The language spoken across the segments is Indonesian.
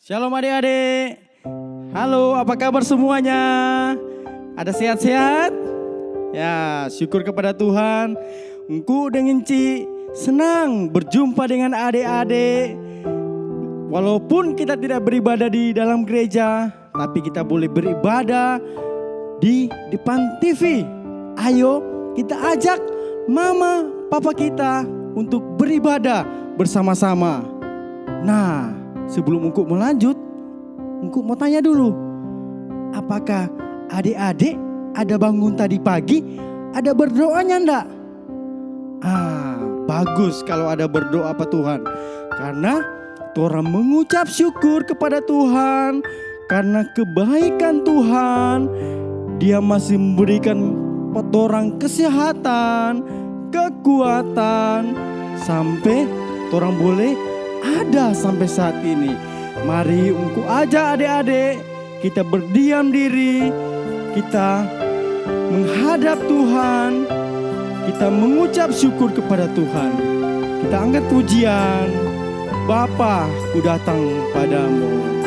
Shalom adik-adik. Halo, apa kabar semuanya? Ada sehat-sehat? Ya, syukur kepada Tuhan. Engku dengan Ci senang berjumpa dengan adik-adik. Walaupun kita tidak beribadah di dalam gereja, tapi kita boleh beribadah di depan TV. Ayo kita ajak mama, papa kita untuk beribadah bersama-sama. Nah, sebelum Engku melanjut, Engku mau tanya dulu. Apakah adik-adik ada bangun tadi pagi, ada berdoanya enggak? Bagus kalau ada berdoa Pak Tuhan. Karena orang mengucap syukur kepada Tuhan. Karena kebaikan Tuhan, Dia masih memberikan orang kesehatan, kekuatan, sampai orang boleh ada sampai saat ini. Mari Engku ajak adik-adik kita berdiam diri, kita menghadap Tuhan, kita mengucap syukur kepada Tuhan. Kita angkat pujian, Bapa, ku datang padamu.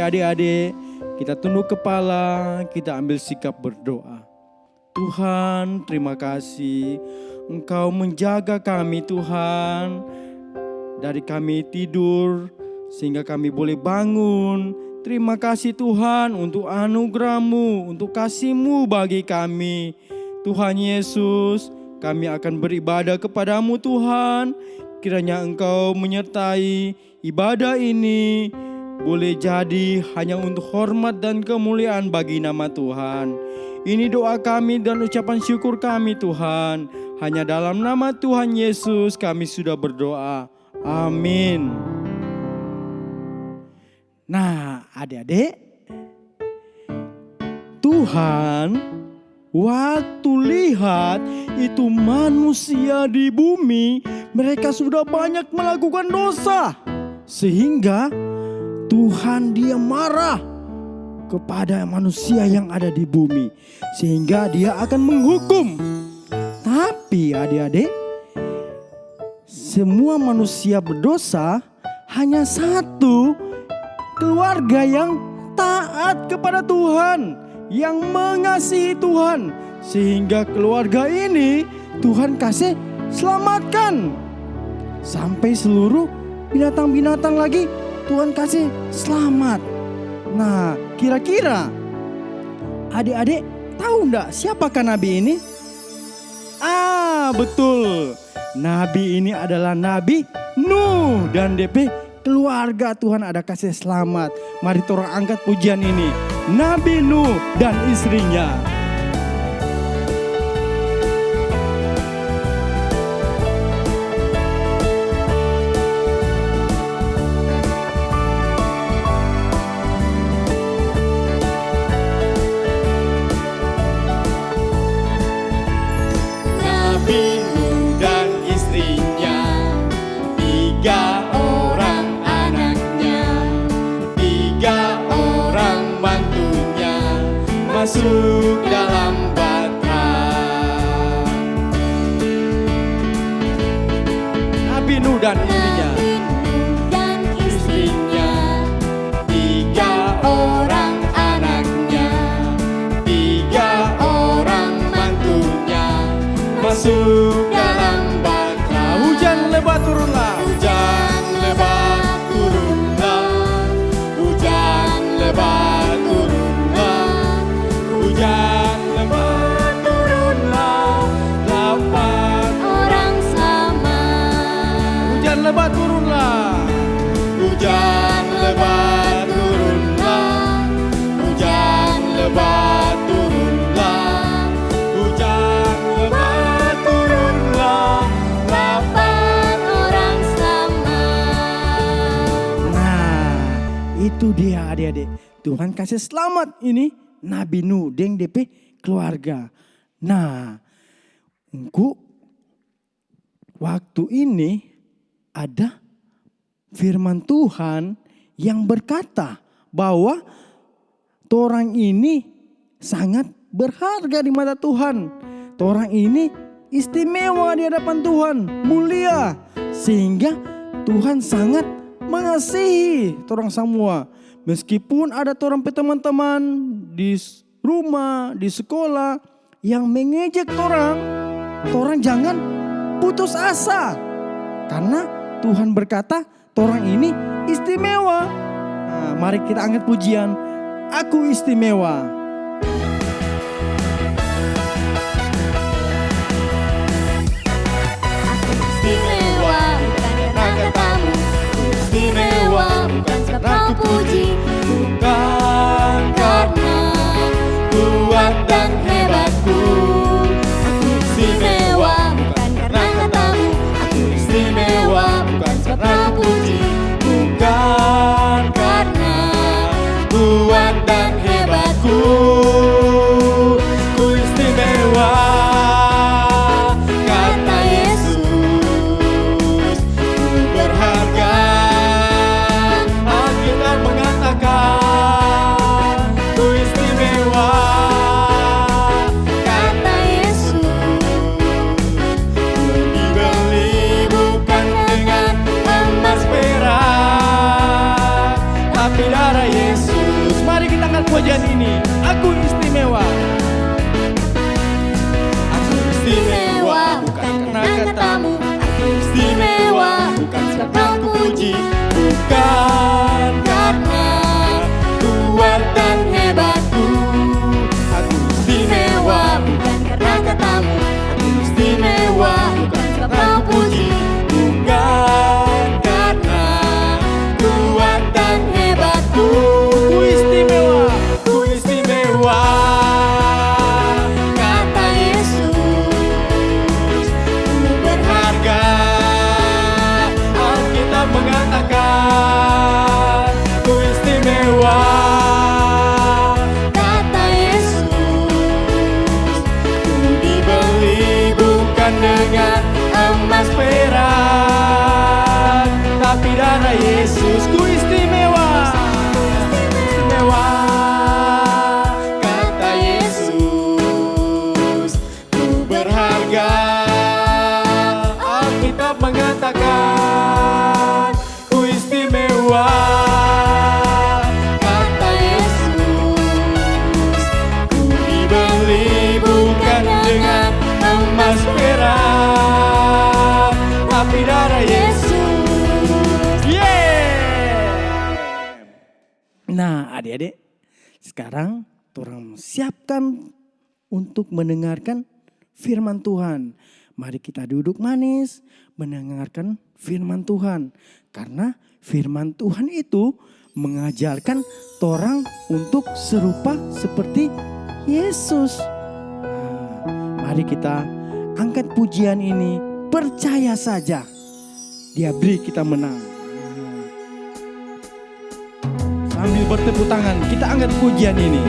Adik-adik, kita tunduk kepala, kita ambil sikap berdoa. Tuhan, terima kasih Engkau menjaga kami Tuhan. Dari kami tidur sehingga kami boleh bangun. Terima kasih Tuhan untuk anugerah-Mu, untuk kasih-Mu bagi kami. Tuhan Yesus, kami akan beribadah kepadamu Tuhan. Kiranya Engkau menyertai ibadah ini. Boleh jadi hanya untuk hormat dan kemuliaan bagi nama Tuhan. Ini doa kami dan ucapan syukur kami Tuhan. Hanya dalam nama Tuhan Yesus kami sudah berdoa. Amin. Nah adik-adik, Tuhan waktu lihat itu manusia di bumi, mereka sudah banyak melakukan dosa. Sehingga Tuhan Dia marah. kepada manusia yang ada di bumi, sehingga dia akan menghukum. Tapi adik-adik, semua manusia berdosa, hanya satu keluarga yang taat kepada Tuhan, yang mengasihi Tuhan, sehingga keluarga ini Tuhan kasih selamatkan. Sampai seluruh binatang-binatang lagi Tuhan kasih selamat. Nah, kira-kira adik-adik tahu enggak siapakah nabi ini? Betul. Nabi ini adalah Nabi Nuh dan DP keluarga Tuhan ada kasih selamat. Mari kita angkat pujian ini. Nabi Nuh dan istrinya. Masuk dalam batra. Nabi Nuh dan istrinya, 3 orang anaknya, 3 orang mantunya, masuk dalam batra. Hujan lebat turunlah. Hujan lebat turunlah. Hujan lebat turunlah. Hujan lebat turunlah. 8 orang selamat. Hujan lebat turunlah. Hujan lebat turunlah. Hujan lebat turunlah. Hujan lebat turunlah. 8 orang selamat. Nah, itu dia adik-adik. Tuhan kasih selamat ini Nabi Nuh dan DP keluarga. Nah, waktu ini ada firman Tuhan yang berkata bahwa orang ini sangat berharga di mata Tuhan. Orang ini istimewa di hadapan Tuhan, mulia, sehingga Tuhan sangat mengasihi orang semua. Meskipun ada orang teman-teman di rumah, di sekolah yang mengejek orang jangan putus asa. Karena Tuhan berkata, orang ini istimewa. Nah, mari kita angkat pujian, aku istimewa. Istimewa bukan karena katamu, istimewa bukan sebab kau puji, bukan karena kuat dan hebatku. Aku istimewa bukan karena katamu, aku istimewa bukan sebab kau puji, bukan karena kuat dan hebatku. Ku istimewa, kata Yesus, ku berharga. Alkitab mengatakan ku istimewa, kata Yesus, ku dibeli bukan dengan emas perak, tapi darah Yesus. Mari kita angkat pujian ini, aku istimewa. Aku istimewa bukan karena katamu, aku istimewa bukan sebab kau puji, bukan karena kuat dan hebatku. Aku istimewa bukan karena katamu, aku istimewa bukan sebab kau puji, bukan karena kuat dan hebatku. Ku istimewa. Ku istimewa, kata Yesus, ku berharga. Alkitab mengatakan ku istimewa, kata Yesus, ku dibeli bukan dengan emas perak, tapi darah Yesus. Ku istimewa, istimewa. emas perak, tapi darah Yesus. Nah, adik-adik, sekarang orang siapkan untuk mendengarkan firman Tuhan. Mari kita duduk manis mendengarkan firman Tuhan. Karena firman Tuhan itu mengajarkan orang untuk serupa seperti Yesus. Mari kita angkat pujian ini, percaya saja Dia beri kita menang. Sambil bertepuk tangan, kita angkat pujian ini.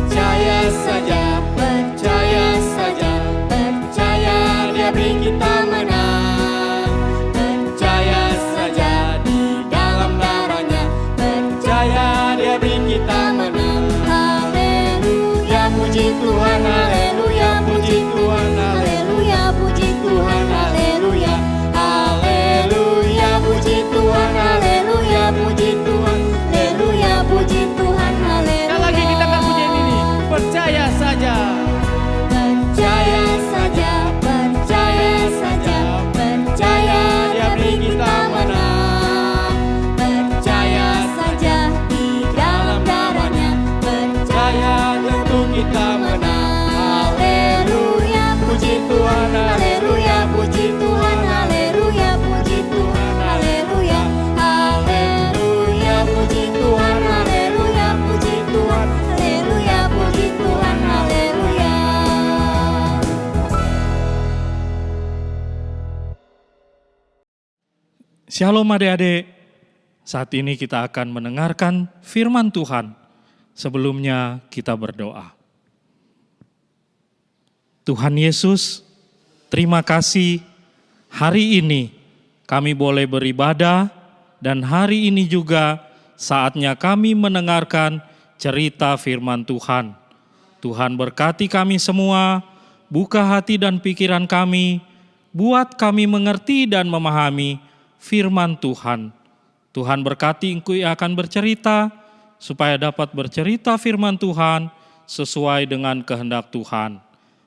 Percaya saja, percaya saja, percaya Dia beri kita menang. Percaya saja di dalam darahnya, percaya Dia beri kita menang. Haleluya, puji Tuhan, haleluya, puji Tuhan, haleluya, puji Tuhan, haleluya, haleluya, puji Tuhan, haleluya, puji Tuhan, haleluya, puji Tuhan, haleluya. Sekali lagi kita akan pujian ini, percaya saja. Percaya saja, percaya saja, percaya Dia beri kita menang. Percaya saja di dalam darahnya, percaya tentu kita menang. Haleluya, puji Tuhan, haleluya, puji Tuhan, haleluya, puji Tuhan, haleluya, haleluya, puji Tuhan, haleluya, puji Tuhan, haleluya, puji Tuhan, haleluya. Shalom adik-adik, saat ini kita akan mendengarkan firman Tuhan. Sebelumnya kita berdoa. Tuhan Yesus, terima kasih hari ini kami boleh beribadah dan hari ini juga saatnya kami mendengarkan cerita firman Tuhan. Tuhan berkati kami semua, buka hati dan pikiran kami, buat kami mengerti dan memahami firman Tuhan. Tuhan berkati engkau yang akan bercerita, supaya dapat bercerita firman Tuhan sesuai dengan kehendak Tuhan.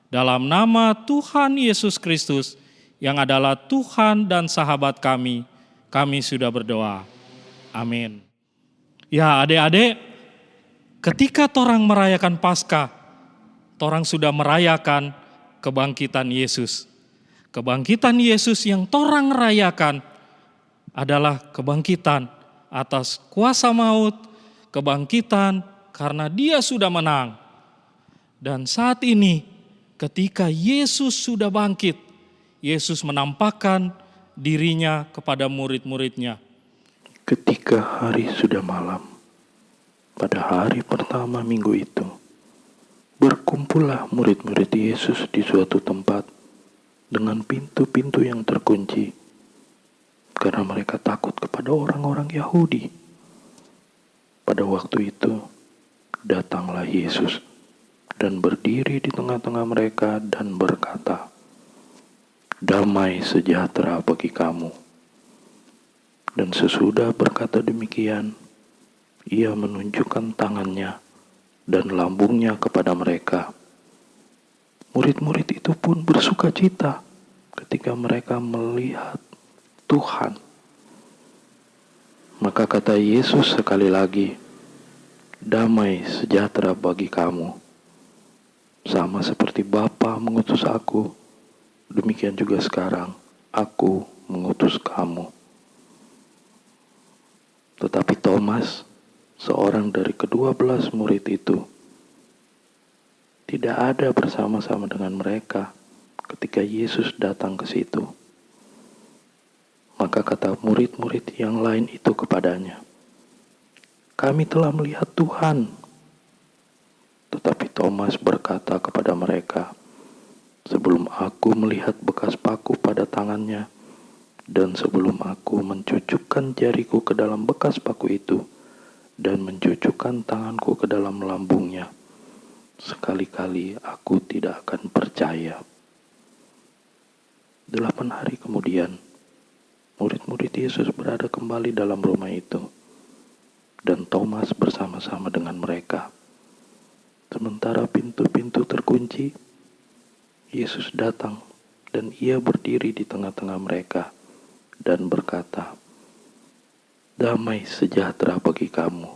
Dalam nama Tuhan Yesus Kristus yang adalah Tuhan dan sahabat kami sudah berdoa. Amin. Ya adik-adik, ketika torang merayakan Paskah, torang sudah merayakan kebangkitan Yesus. Kebangkitan Yesus yang torang rayakan adalah kebangkitan atas kuasa maut, kebangkitan karena Dia sudah menang. Dan saat ini ketika Yesus sudah bangkit, Yesus menampakkan dirinya kepada murid-muridnya. Ketika hari sudah malam, pada hari pertama minggu itu, berkumpullah murid-murid Yesus di suatu tempat dengan pintu-pintu yang terkunci, karena mereka takut kepada orang-orang Yahudi. Pada waktu itu, datanglah Yesus dan berdiri di tengah-tengah mereka dan berkata, "Damai sejahtera bagi kamu." Dan sesudah berkata demikian, Ia menunjukkan tangannya dan lambungnya kepada mereka. Murid-murid itu pun bersuka cita ketika mereka melihat Tuhan. Maka kata Yesus sekali lagi, "Damai sejahtera bagi kamu. Sama seperti Bapa mengutus aku, demikian juga sekarang aku mengutus kamu." Tetapi Thomas, seorang dari ke-12 murid itu, tidak ada bersama-sama dengan mereka ketika Yesus datang ke situ. Maka kata murid-murid yang lain itu kepadanya, "Kami telah melihat Tuhan." Tetapi Thomas berkata kepada mereka, "Sebelum aku melihat bekas paku pada tangannya, dan sebelum aku mencucukkan jariku ke dalam bekas paku itu, dan mencucukkan tanganku ke dalam lambungnya, sekali-kali aku tidak akan percaya." 8 hari kemudian, murid-murid Yesus berada kembali dalam rumah itu. dan Thomas bersama-sama dengan mereka. Sementara pintu-pintu terkunci, Yesus datang dan ia berdiri di tengah-tengah mereka dan berkata, "Damai sejahtera bagi kamu."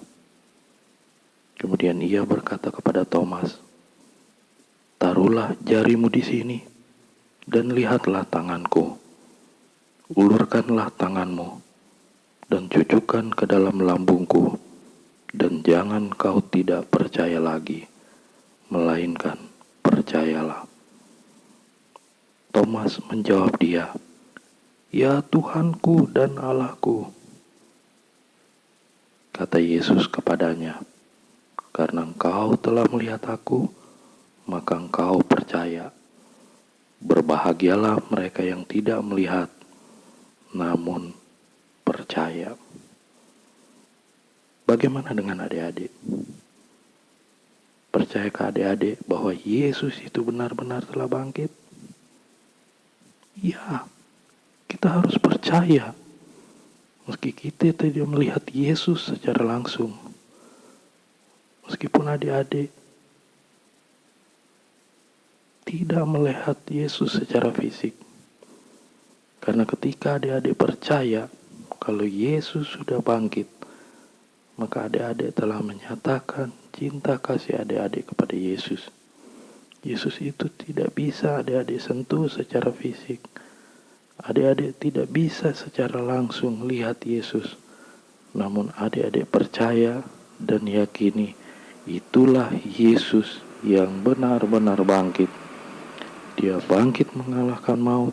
Kemudian ia berkata kepada Thomas, "Taruhlah jarimu di sini dan lihatlah tanganku. Ulurkanlah tanganmu dan cucukkan ke dalam lambungku, dan jangan kau tidak percaya lagi, melainkan percayalah." Thomas menjawab dia, "Ya Tuhanku dan Allahku." Kata Yesus kepadanya, "Karena engkau telah melihat aku, maka engkau percaya. Berbahagialah mereka yang tidak melihat, namun percaya." Bagaimana dengan adik-adik? Percayakah adik-adik bahwa Yesus itu benar-benar telah bangkit? Ya, kita harus percaya. Meski kita tidak melihat Yesus secara langsung. Meskipun adik-adik tidak melihat Yesus secara fisik. Karena ketika adik-adik percaya kalau Yesus sudah bangkit, maka adik-adik telah menyatakan cinta kasih adik-adik kepada Yesus. Yesus itu tidak bisa adik-adik sentuh secara fisik. Adik-adik tidak bisa secara langsung lihat Yesus. Namun adik-adik percaya dan yakini itulah Yesus yang benar-benar bangkit. Dia bangkit mengalahkan maut.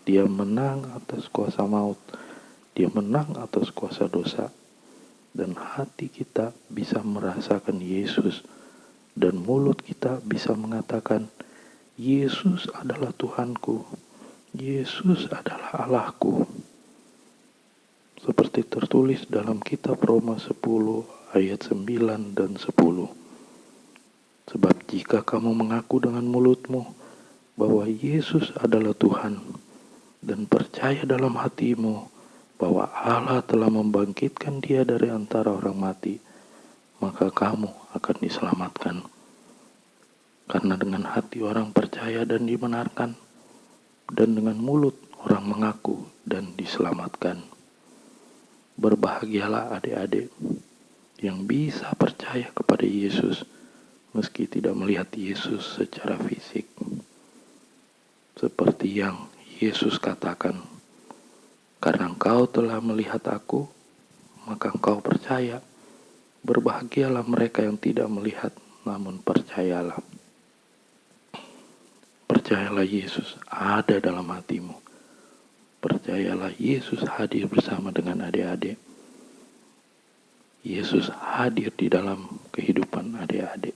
Dia menang atas kuasa maut. Dia menang atas kuasa dosa. Dan hati kita bisa merasakan Yesus. Dan mulut kita bisa mengatakan, Yesus adalah Tuhanku. Yesus adalah Allahku. Seperti tertulis dalam kitab Roma 10 ayat 9 dan 10. Sebab jika kamu mengaku dengan mulutmu bahwa Yesus adalah Tuhan dan percaya dalam hatimu bahwa Allah telah membangkitkan dia dari antara orang mati, maka kamu akan diselamatkan. Karena dengan hati orang percaya dan dibenarkan, dan dengan mulut orang mengaku dan diselamatkan. Berbahagialah adik-adik yang bisa percaya kepada Yesus meski tidak melihat Yesus secara fisik. Seperti yang Yesus katakan, "Karena engkau telah melihat aku, maka engkau percaya. Berbahagialah mereka yang tidak melihat, namun percayalah." Percayalah Yesus ada dalam hatimu. Percayalah Yesus hadir bersama dengan adik-adik. Yesus hadir di dalam kehidupan adik-adik.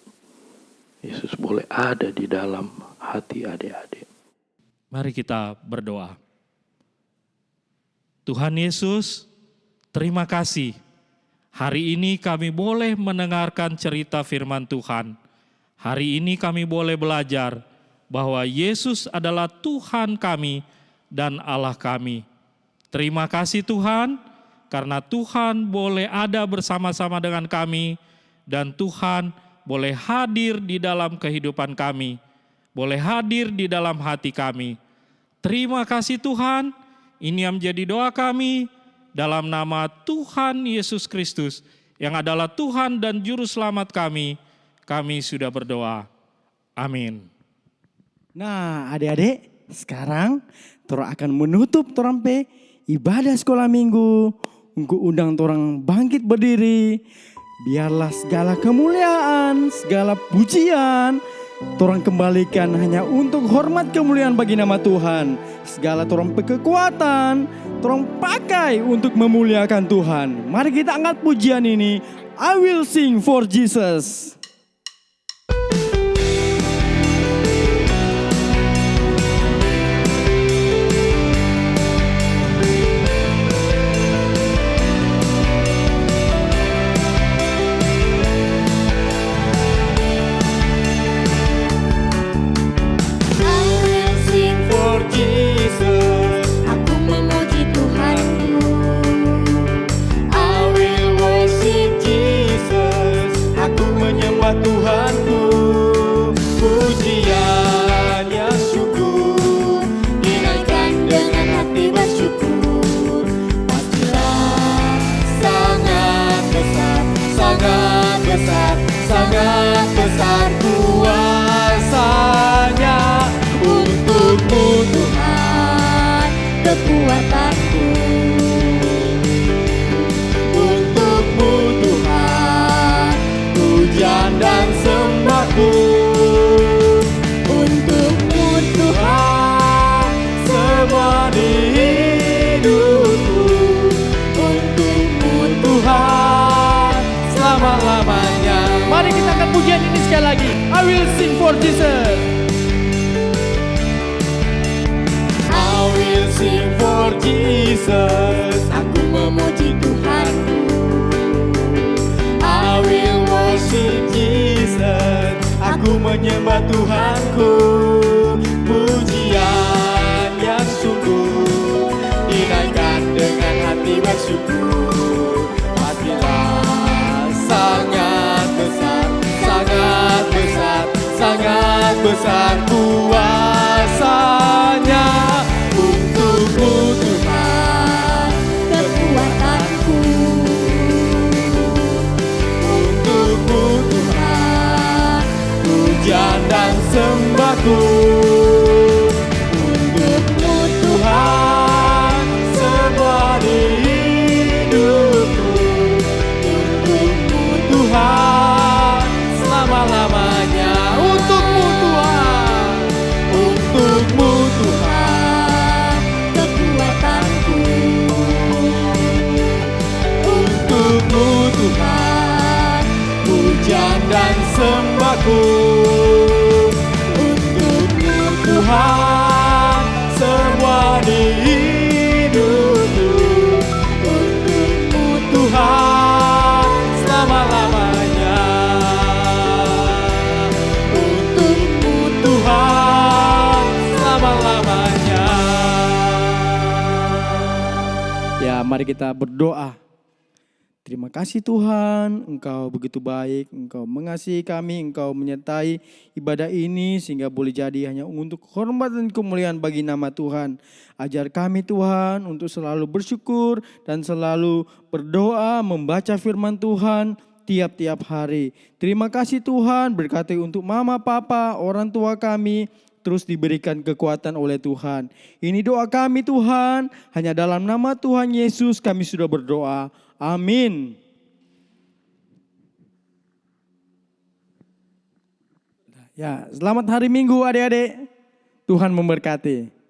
Yesus boleh ada di dalam hati adik-adik. Mari kita berdoa. Tuhan Yesus, terima kasih. Hari ini kami boleh mendengarkan cerita firman Tuhan. Hari ini kami boleh belajar bahwa Yesus adalah Tuhan kami dan Allah kami. Terima kasih Tuhan, karena Tuhan boleh ada bersama-sama dengan kami dan Tuhan boleh hadir di dalam kehidupan kami, boleh hadir di dalam hati kami. Terima kasih Tuhan, ini yang menjadi doa kami dalam nama Tuhan Yesus Kristus yang adalah Tuhan dan Juru Selamat kami sudah berdoa. Amin. Nah, adik-adik, sekarang Torang akan menutup torang pe ibadah sekolah minggu. Engkau undang torang bangkit berdiri. Biarlah segala kemuliaan, segala pujian torang kembalikan hanya untuk hormat kemuliaan bagi nama Tuhan. Segala torang pe kekuatan torang pakai untuk memuliakan Tuhan. Mari kita angkat pujian ini. I will sing for Jesus. Aku memuji Tuhanku. I will worship sangat besar kuasanya. Untukmu Tuhan, kekuatanku. Untukmu Tuhan, pujian dan sembahku. Untukmu Tuhan, semua di hidupku. Untukmu Tuhan, selama-lamanya. Mari kita akan pujian ini sekali lagi. I will sing for Jesus. I will sing for Jesus. Aku memuji Tuhanku. I will worship Jesus. Aku menyembah Tuhanku. Pujian yang sungguh dinaikkan dengan hati bersyukur. Pastilah sangat besar, sangat besar, sangat besar kuasanya. Untukmu Tuhan, Kekuatanku. untukmu Tuhan, pujian dan sembahku. Untukmu Tuhan, semua di hidupku. Untukmu Tuhan, selama-lamanya. Untukmu Tuhan, untukmu Tuhan, Kekuatanku. untukmu Tuhan, pujian dan sembahku. Untukmu Tuhan, semua di hidupku. Untukmu Tuhan, selama-lamanya. Untukmu Tuhan, selama-lamanya. Ya, mari kita berdoa. Terima kasih Tuhan, Engkau begitu baik, Engkau mengasihi kami, Engkau menyertai ibadah ini sehingga boleh jadi hanya untuk kehormatan dan kemuliaan bagi nama Tuhan. Ajar kami Tuhan untuk selalu bersyukur dan selalu berdoa membaca firman Tuhan tiap-tiap hari. Terima kasih Tuhan, berkati untuk mama, papa, orang tua kami, terus diberikan kekuatan oleh Tuhan. Ini doa kami Tuhan, hanya dalam nama Tuhan Yesus kami sudah berdoa. Amin. Ya, selamat hari Minggu adik-adik. Tuhan memberkati.